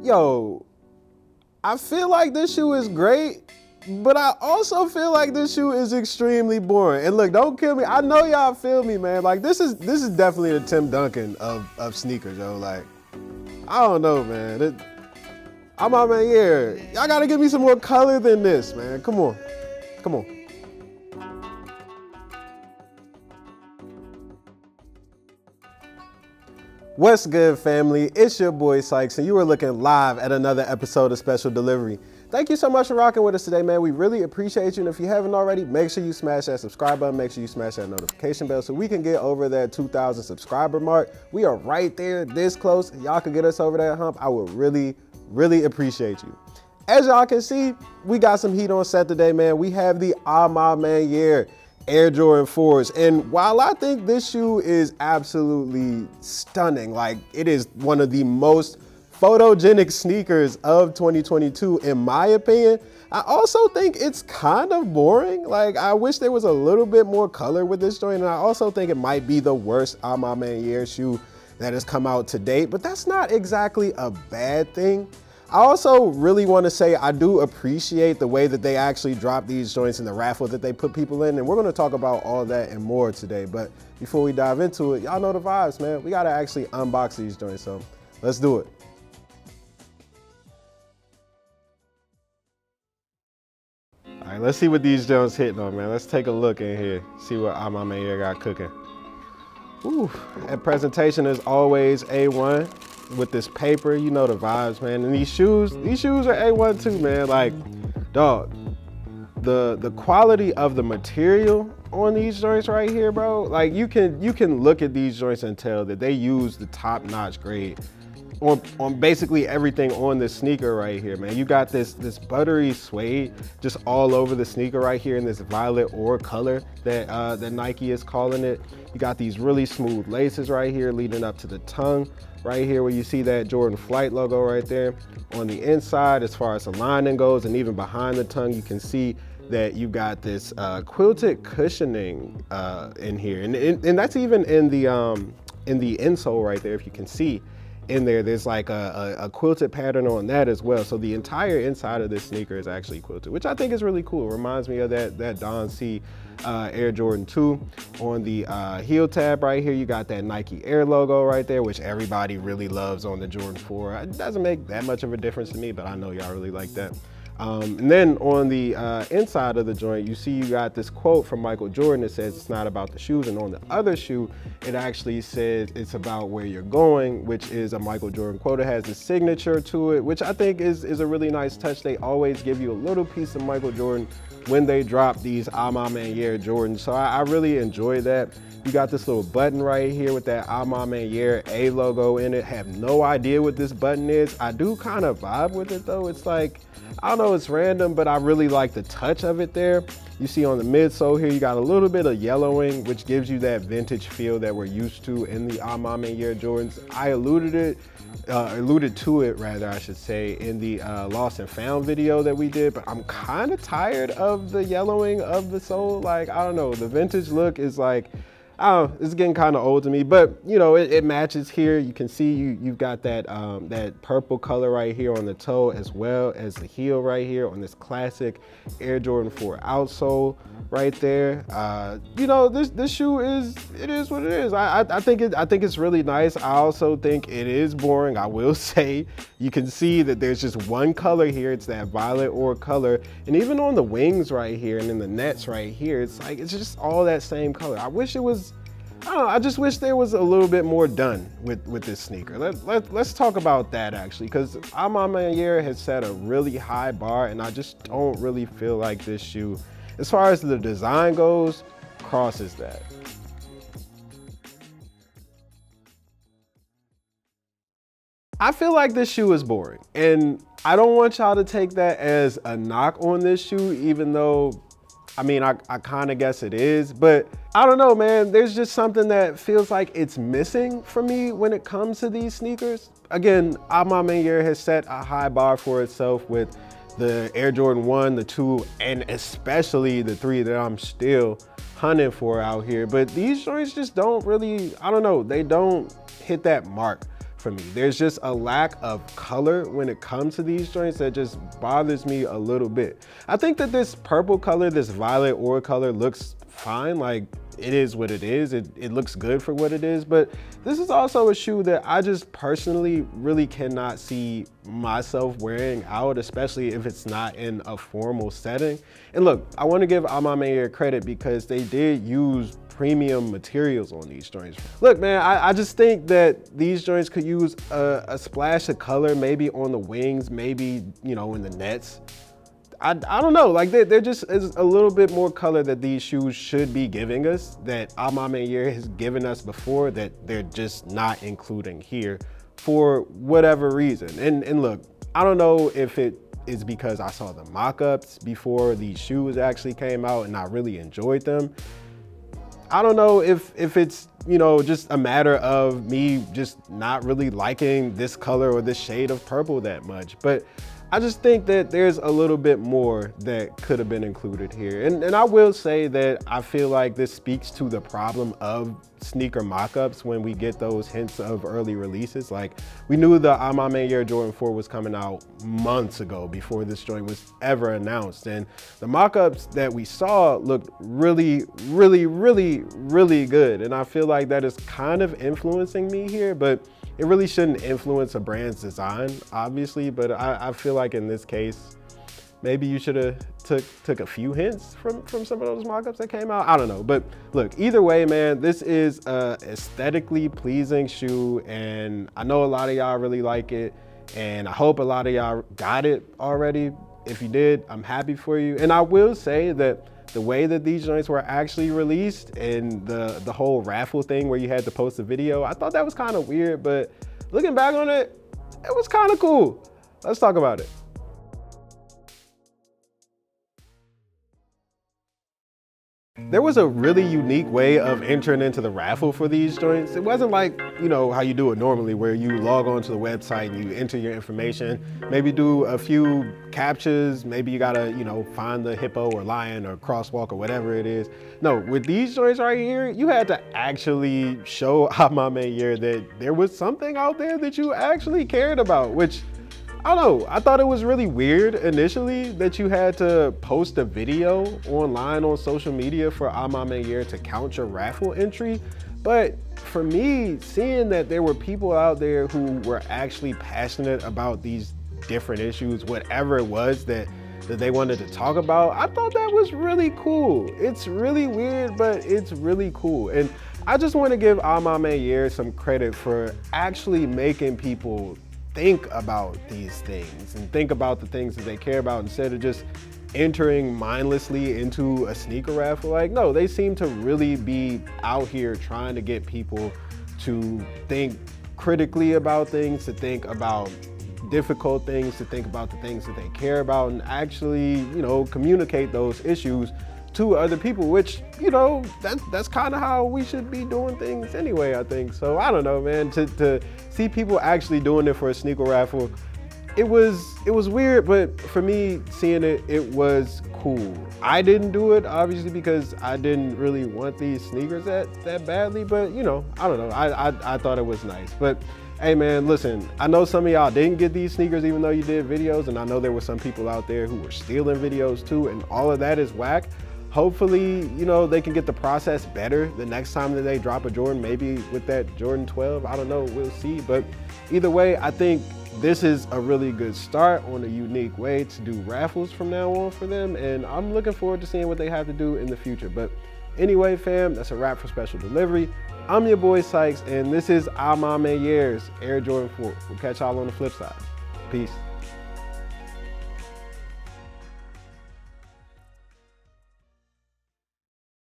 yo, I feel like this shoe is great, but I also feel like this shoe is extremely boring. And look, don't kill me. I know y'all feel me, man. Like this is definitely the Tim Duncan of sneakers, yo. Like, I don't know, man. A Ma Maniére, y'all gotta give me some more color than this, man. Come on, come on. What's good, family? It's your boy Sykes, and you are looking live at another episode of Special Delivery. Thank you so much for rocking with us today, man. We really appreciate you, and if you haven't already, make sure you smash that subscribe button, make sure you smash that notification bell so we can get over that 2,000 subscriber mark. We are right there, this close. Y'all can get us over that hump. I would really appreciate you. As y'all can see, we got some heat on set today, man. We have the A Ma Maniére Air Jordan 4s. And while I think this shoe is absolutely stunning, like it is one of the most photogenic sneakers of 2022, in my opinion, I also think it's kind of boring. Like, I wish there was a little bit more color with this joint. And I also think it might be the worst A Ma Maniére shoe that has come out to date, but that's not exactly a bad thing. I also really want to say I do appreciate the way that they actually drop these joints in the raffle that they put people in, and we're going to talk about all that and more today. But before we dive into it, y'all know the vibes, man. We got to actually unbox these joints, so let's do it. All right, let's see what these joints hitting on, man. Let's take a look in here, see what A Ma Maniére got cooking. Ooh, that presentation is always A1 with this paper, you know the vibes, man. And these shoes are A1 too, man. Like, dog, the quality of the material on these joints right here, bro. Like, you can look at these joints and tell that they use the top-notch grade on basically everything on this sneaker right here, man. You got this buttery suede just all over the sneaker right here in this violet ore color that Nike is calling it. You got these really smooth laces right here leading up to the tongue right here where you see that Jordan Flight logo right there. On the inside, as far as the lining goes, and even behind the tongue, you can see that you got this quilted cushioning in here, and that's even in the insole right there. If you can see in there's like a quilted pattern on that as well. So the entire inside of this sneaker is actually quilted, which I think is really cool. It reminds me of that Don C Air Jordan 2. On the heel tab right here, you got that Nike Air logo right there, which everybody really loves on the Jordan 4. It doesn't make that much of a difference to me, but I know y'all really like that. And then on the inside of the joint, you see you got this quote from Michael Jordan that says it's not about the shoes, and on the other shoe, it actually says it's about where you're going, which is a Michael Jordan quote. It has a signature to it, which I think is a really nice touch. They always give you a little piece of Michael Jordan when they drop these A Ma Maniére Jordans, so I really enjoy that. You got this little button right here with that A Ma Maniére A logo in it. Have no idea what this button is. I do kind of vibe with it though. It's like, I don't know, it's random, but I really like the touch of it there. You see on the midsole here, you got a little bit of yellowing, which gives you that vintage feel that we're used to in the A Ma Maniére Jordans. I alluded to it rather, I should say, in the Lost and Found video that we did, but I'm kind of tired of the yellowing of the sole. Like, I don't know, the vintage look is like, I don't know, it's getting kind of old to me, but you know, it matches here. You can see you've got that that purple color right here on the toe, as well as the heel right here on this classic Air Jordan 4 outsole right there. You know, this shoe is what it is. I think it's really nice. I also think it is boring. I will say, you can see that there's just one color here. It's that violet ore color, and even on the wings right here and in the nets right here, it's like it's just all that same color. I wish it was, I don't know, I just wish there was a little bit more done with this sneaker. Let's talk about that actually, because A Ma Maniére has set a really high bar, and I just don't really feel like this shoe, as far as the design goes, crosses that. I feel like this shoe is boring, and I don't want y'all to take that as a knock on this shoe, even though, I mean, I kind of guess it is, but I don't know, man. There's just something that feels like it's missing for me when it comes to these sneakers. Again, A Ma Maniére has set a high bar for itself with the Air Jordan 1, the 2, and especially the 3 that I'm still hunting for out here. But these joints just don't really, I don't know, they don't hit that mark for me. There's just a lack of color when it comes to these joints that just bothers me a little bit. I think that this purple color, this violet ore color looks fine. Like, it is what it is. It looks good for what it is, but this is also a shoe that I just personally really cannot see myself wearing out, especially if it's not in a formal setting. And look, I want to give A Ma Maniére credit because they did use premium materials on these joints. Look, man, I just think that these joints could use a splash of color, maybe on the wings, maybe, you know, in the nets. I don't know, like there just is a little bit more color that these shoes should be giving us that A Ma Maniére has given us before that they're just not including here for whatever reason. And look, I don't know if it is because I saw the mock-ups before these shoes actually came out and I really enjoyed them. I don't know if it's, you know, just a matter of me just not really liking this color or this shade of purple that much, but I just think that there's a little bit more that could have been included here. And I will say that I feel like this speaks to the problem of sneaker mock-ups when we get those hints of early releases. Like, we knew the A Ma Maniére Jordan 4 was coming out months ago before this joint was ever announced. And the mock-ups that we saw looked really, really, really, really good. And I feel like that is kind of influencing me here, but it really shouldn't influence a brand's design, obviously, but I feel like in this case, maybe you should have took a few hints from some of those mock-ups that came out. I don't know, but look, either way, man, this is a aesthetically pleasing shoe, and I know a lot of y'all really like it, and I hope a lot of y'all got it already. If you did, I'm happy for you. And I will say that the way that these joints were actually released and the whole raffle thing where you had to post a video, I thought that was kind of weird, but looking back on it, it was kind of cool. Let's talk about it. There was a really unique way of entering into the raffle for these joints. It wasn't like, you know, how you do it normally where you log on to the website and you enter your information, maybe do a few captures, maybe you gotta, you know, find the hippo or lion or crosswalk or whatever it is. No, with these joints right here, you had to actually show A Ma Maniére that there was something out there that you actually cared about, which, I don't know, I thought it was really weird initially that you had to post a video online on social media for A Ma Maniére to count your raffle entry. But for me, seeing that there were people out there who were actually passionate about these different issues, whatever it was that they wanted to talk about, I thought that was really cool. It's really weird, but it's really cool. And I just want to give A Ma Maniére some credit for actually making people think about these things and think about the things that they care about instead of just entering mindlessly into a sneaker raffle. Like, no, they seem to really be out here trying to get people to think critically about things, to think about difficult things, to think about the things that they care about and actually, you know, communicate those issues to other people, which, you know, that's kind of how we should be doing things anyway, I think. So I don't know, man, to see people actually doing it for a sneaker raffle, it was weird, but for me, seeing it, it was cool. I didn't do it, obviously, because I didn't really want these sneakers that badly, but, you know, I don't know, I thought it was nice. But hey, man, listen, I know some of y'all didn't get these sneakers even though you did videos, and I know there were some people out there who were stealing videos too, and all of that is whack. Hopefully, you know, they can get the process better the next time that they drop a Jordan, maybe with that Jordan 12, I don't know, we'll see. But either way, I think this is a really good start on a unique way to do raffles from now on for them. And I'm looking forward to seeing what they have to do in the future. But anyway, fam, that's a wrap for Special Delivery. I'm your boy Sykes, and this is A Ma Maniére's Air Jordan 4. We'll catch y'all on the flip side. Peace.